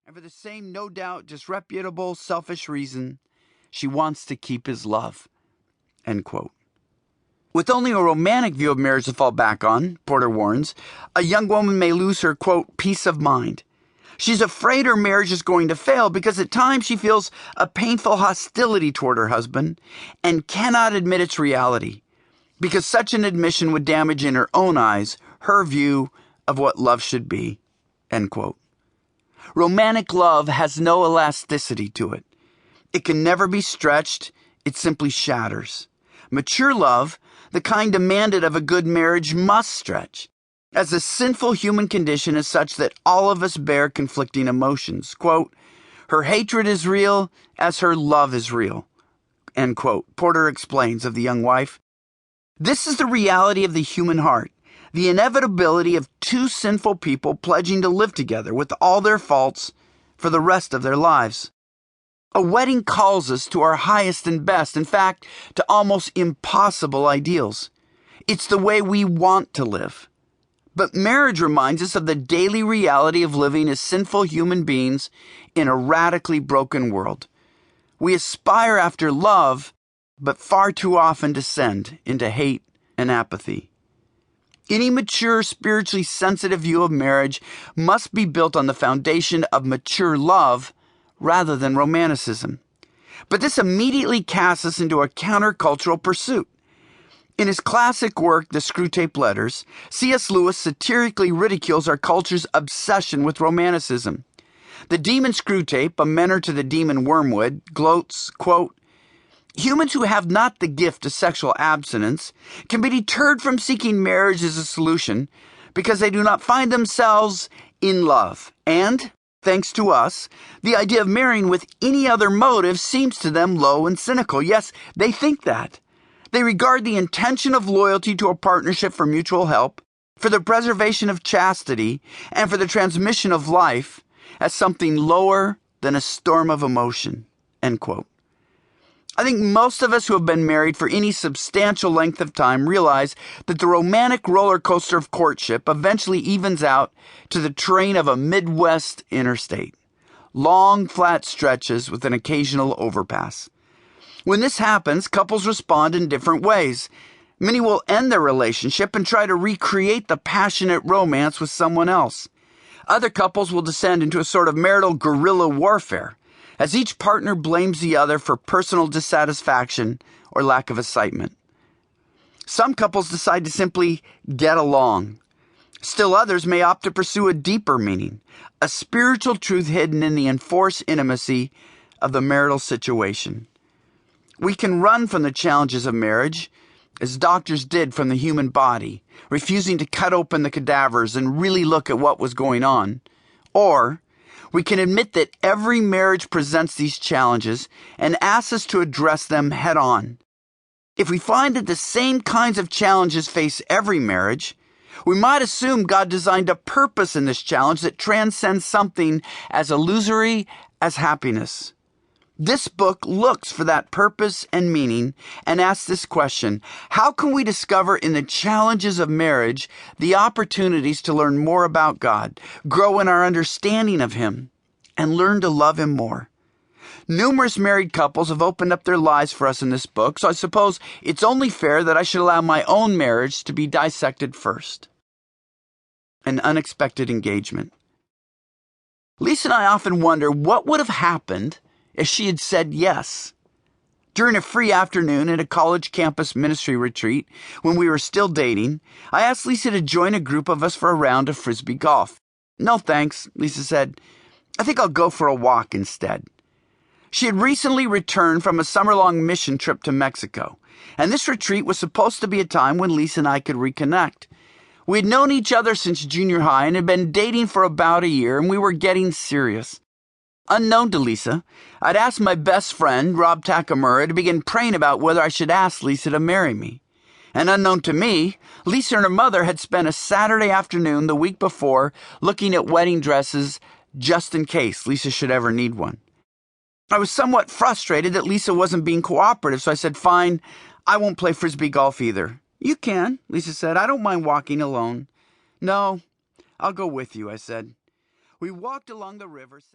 And for the same, no doubt, disreputable, selfish reason, she wants to keep his love. End quote. With only a romantic view of marriage to fall back on, Porter warns, a young woman may lose her, quote, peace of mind. She's afraid her marriage is going to fail because at times she feels a painful hostility toward her husband and cannot admit its reality, because such an admission would damage in her own eyes her view of what love should be. End quote. Romantic love has no elasticity to it. It can never be stretched. It simply shatters. Mature love, the kind demanded of a good marriage, must stretch, as the sinful human condition is such that all of us bear conflicting emotions. Quote, her hatred is real as her love is real. End quote. Porter explains of the young wife. This is the reality of the human heart, the inevitability of two sinful people pledging to live together with all their faults for the rest of their lives. A wedding calls us to our highest and best, in fact, to almost impossible ideals. It's the way we want to live. But marriage reminds us of the daily reality of living as sinful human beings in a radically broken world. We aspire after love, but far too often descend into hate and apathy. Any mature, spiritually sensitive view of marriage must be built on the foundation of mature love rather than romanticism. But this immediately casts us into a countercultural pursuit. In his classic work, The Screwtape Letters, C.S. Lewis satirically ridicules our culture's obsession with romanticism. The demon Screwtape, a mentor to the demon Wormwood, gloats, quote, humans who have not the gift of sexual abstinence can be deterred from seeking marriage as a solution because they do not find themselves in love. And, thanks to us, the idea of marrying with any other motive seems to them low and cynical. Yes, they think that. They regard the intention of loyalty to a partnership for mutual help, for the preservation of chastity, and for the transmission of life as something lower than a storm of emotion. End quote. I think most of us who have been married for any substantial length of time realize that the romantic roller coaster of courtship eventually evens out to the terrain of a Midwest interstate. Long, flat stretches with an occasional overpass. When this happens, couples respond in different ways. Many will end their relationship and try to recreate the passionate romance with someone else. Other couples will descend into a sort of marital guerrilla warfare, as each partner blames the other for personal dissatisfaction or lack of excitement. Some couples decide to simply get along. Still others may opt to pursue a deeper meaning, a spiritual truth hidden in the enforced intimacy of the marital situation. We can run from the challenges of marriage, as doctors did from the human body, refusing to cut open the cadavers and really look at what was going on. Or we can admit that every marriage presents these challenges and asks us to address them head on. If we find that the same kinds of challenges face every marriage, we might assume God designed a purpose in this challenge that transcends something as illusory as happiness. This book looks for that purpose and meaning and asks this question: how can we discover in the challenges of marriage the opportunities to learn more about God, grow in our understanding of Him, and learn to love Him more? Numerous married couples have opened up their lives for us in this book, so I suppose it's only fair that I should allow my own marriage to be dissected first. An unexpected engagement. Lisa and I often wonder what would have happened if she had said yes. During a free afternoon at a college campus ministry retreat, when we were still dating, I asked Lisa to join a group of us for a round of frisbee golf. No thanks, Lisa said. I think I'll go for a walk instead. She had recently returned from a summer-long mission trip to Mexico, and this retreat was supposed to be a time when Lisa and I could reconnect. We had known each other since junior high and had been dating for about a year, and we were getting serious. Unknown to Lisa, I'd asked my best friend, Rob Takamura, to begin praying about whether I should ask Lisa to marry me. And unknown to me, Lisa and her mother had spent a Saturday afternoon the week before looking at wedding dresses just in case Lisa should ever need one. I was somewhat frustrated that Lisa wasn't being cooperative, so I said, fine, I won't play frisbee golf either. You can, Lisa said. I don't mind walking alone. No, I'll go with you, I said. We walked along the river.